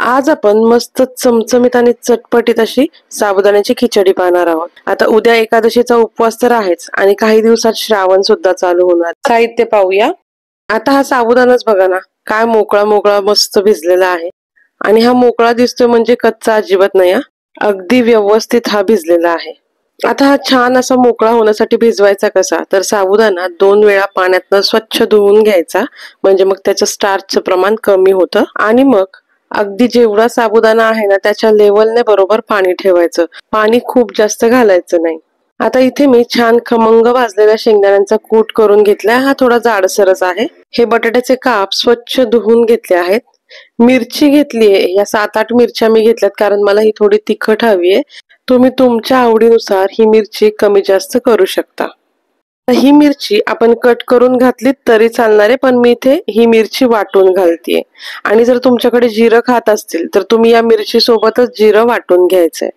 आज आपण मस्त चमचमीत आणि चटपटीत अशी साबुदाण्याची खिचडी पाहणार आहोत। आता उद्या एकादशीचा उपवास तर आहेच आणि काही दिवसात श्रावण सुद्धा चालू होणार। साहित्य पाहूया। आता हा साबुदाणाच बघा ना, काय मोकळा मोकळा मस्त भिजलेला आहे आणि हा मोकळा दिसतोय म्हणजे कच्चा अजिबात नाही हा, अगदी व्यवस्थित हा भिजलेला आहे। आता हा छान असा मोकळा होण्यासाठी भिजवायचा कसा, तर साबुदाणा 2 वेळा पाण्यातनं स्वच्छ धुवून घ्यायचा, म्हणजे मग त्याचं स्टार्चचं प्रमाण कमी होतं। आणि मग अगदी जेवढा साबुदाणा आहे ना त्याच्या लेवलने बरोबर पाणी ठेवायचं, पाणी खूप जास्त घालायचं नाही। आता इथे मी छान खमंग भाजलेल्या शेंगदाण्यांचा कूट करून घेतलाय, हा थोडा जाडसरच आहे। हे बटाट्याचे काप स्वच्छ धुवून घेतले आहेत। मिरची घेतलीये, या 7-8 मिरच्या मी घेतल्यात, कारण मला ही थोडी तिखट हवीये। तुम्ही तुमच्या आवडीनुसार ही मिरची कमी जास्त करू शकता। ही मिरची आपण कट करून घातली तरी चालणार आहे, पण मी इथे ही मिरची वाटून घालतीये। आणि जर तुमच्याकडे जिरं खात असतील तर तुम्ही या मिरची सोबतच जिरं वाटून घ्यायचंय।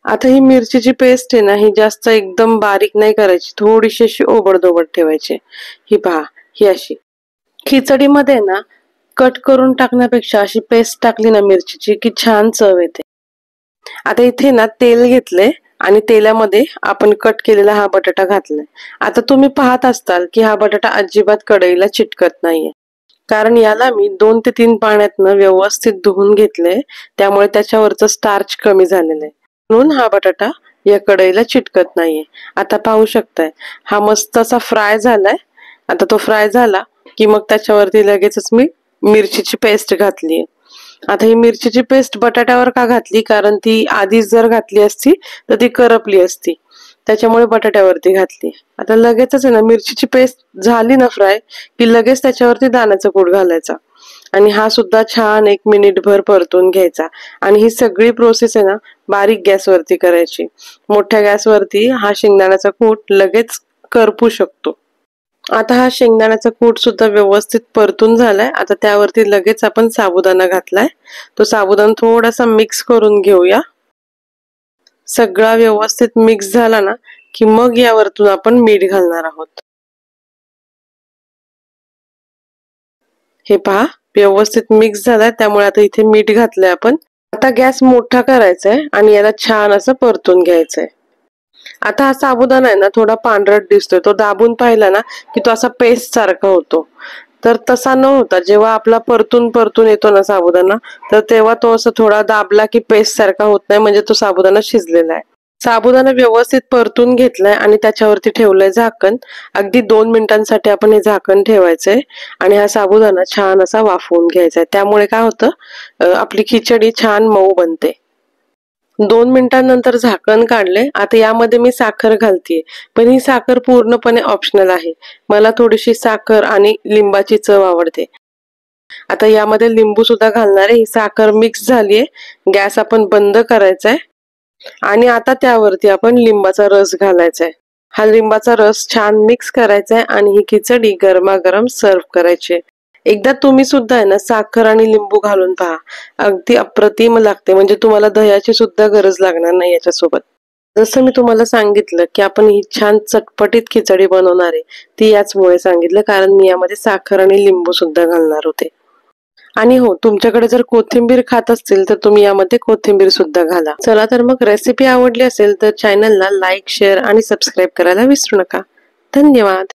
आता ही मिरचीची पेस्ट आहे ना, ही जास्त एकदम बारीक नाही करायची, थोडीशी अशी ओबडधोबड ठेवायची। ही पहा, ही अशी खिचडीमध्ये ना कट करून टाकण्यापेक्षा अशी पेस्ट टाकली ना मिरचीची की छान चव येते। आता इथे ना तेल घेतले आणि तेलामध्ये आपण कट केलेला हा बटाटा घातलाय। आता तुम्ही पाहत असताल की हा बटाटा अजिबात कढईला चिटकत नाहीये, कारण याला मी 2 ते 3 पाण्यातनं व्यवस्थित धुवून घेतले, त्यामुळे त्याच्यावरचं स्टार्च कमी झालेलं आहे, म्हणून हा बटाटा या कढईला चिटकत नाहीये। आता पाहू शकताय हा मस्त असा फ्राय झालाय। आता तो फ्राय झाला की मग त्याच्यावरती लगेचच मी मिरचीची पेस्ट घातलीये। आता ही मिरचीची पेस्ट बटाट्यावर का घातली, कारण ती आधीच जर घातली असती तर ती करपली असती, त्याच्यामुळे बटाट्यावरती घातली। आता लगेचच आहे ना मिरचीची पेस्ट झाली ना फ्राय की लगेच त्याच्यावरती दाण्याचा कूट घालायचा आणि हा सुद्धा छान 1 मिनिटभर परतून घ्यायचा। आणि ही सगळी प्रोसेस आहे ना बारीक गॅसवरती करायची, मोठ्या गॅसवरती हा शेंगदाण्याचा कूट लगेच करपू शकतो। आता हा शेंगदाण्याचा कूट सुद्धा व्यवस्थित परतून झालाय। आता त्यावरती लगेच आपण साबुदाणा घातलाय, तो साबुदाणा थोडासा मिक्स करून घेऊया। सगळा व्यवस्थित मिक्स झाला ना की मग यावरतून आपण मीठ घालणार आहोत। हे पहा व्यवस्थित मिक्स झालाय, त्यामुळे आता इथे मीठ घातलंय आपण। आता गॅस मोठा करायचा आणि याला छान असं परतून घ्यायचंय। आता हा साबुदाणा आहे ना थोडा पांढरट दिसतोय, तो दाबून पाहिला ना की तो असा पेस्ट सारखा होतो, तर तसा न होता जेव्हा आपला परतून परतून येतो ना साबुदाणा, तर तेव्हा तो असं थोडा दाबला की पेस्ट सारखा होत नाही, म्हणजे तो साबुदाणा शिजलेला आहे। साबुदाणा व्यवस्थित परतून घेतलाय आणि त्याच्यावरती ठेवलंय झाकण। अगदी 2 मिनिटांसाठी आपण हे झाकण ठेवायचंय आणि हा साबुदाणा छान असा वाफवून घ्यायचा। त्यामुळे काय होतं, आपली खिचडी छान मऊ बनते। 2 मिनिटांनंतर झाकण काढले। आता यामध्ये मी साखर घालतीये, पण ही साखर पूर्णपणे ऑप्शनल आहे। मला थोडीशी साखर आणि लिंबाची चव आवडते। आता यामध्ये लिंबू सुद्धा घालणार आहे। ही साखर मिक्स झालीये, गॅस आपण बंद करायचा आहे आणि आता त्यावरती आपण लिंबाचा रस घालायचा आहे। हा लिंबाचा रस छान मिक्स करायचा आहे आणि ही खिचडी गरमागरम सर्व करायची आहे। एकदा तुम्ही सुद्धा आहे ना साखर आणि लिंबू घालून पहा, अगदी अप्रतिम लागते, म्हणजे तुम्हाला दह्याची सुद्धा गरज लागणार नाही याच्यासोबत। जसं मी तुम्हाला सांगितलं की आपण ही छान चटपटीत खिचडी बनवणार आहे, ती याचमुळे सांगितलं कारण मी यामध्ये साखर आणि लिंबू सुद्धा घालणार होते। आणि हो, तुमच्याकडे जर कोथिंबीर खात असतील तर तुम्ही यामध्ये कोथिंबीर सुद्धा घाला। चला तर मग रेसिपी आवडली असेल तर चॅनलला लाईक, शेअर आणि सबस्क्राईब करायला विसरू नका। धन्यवाद।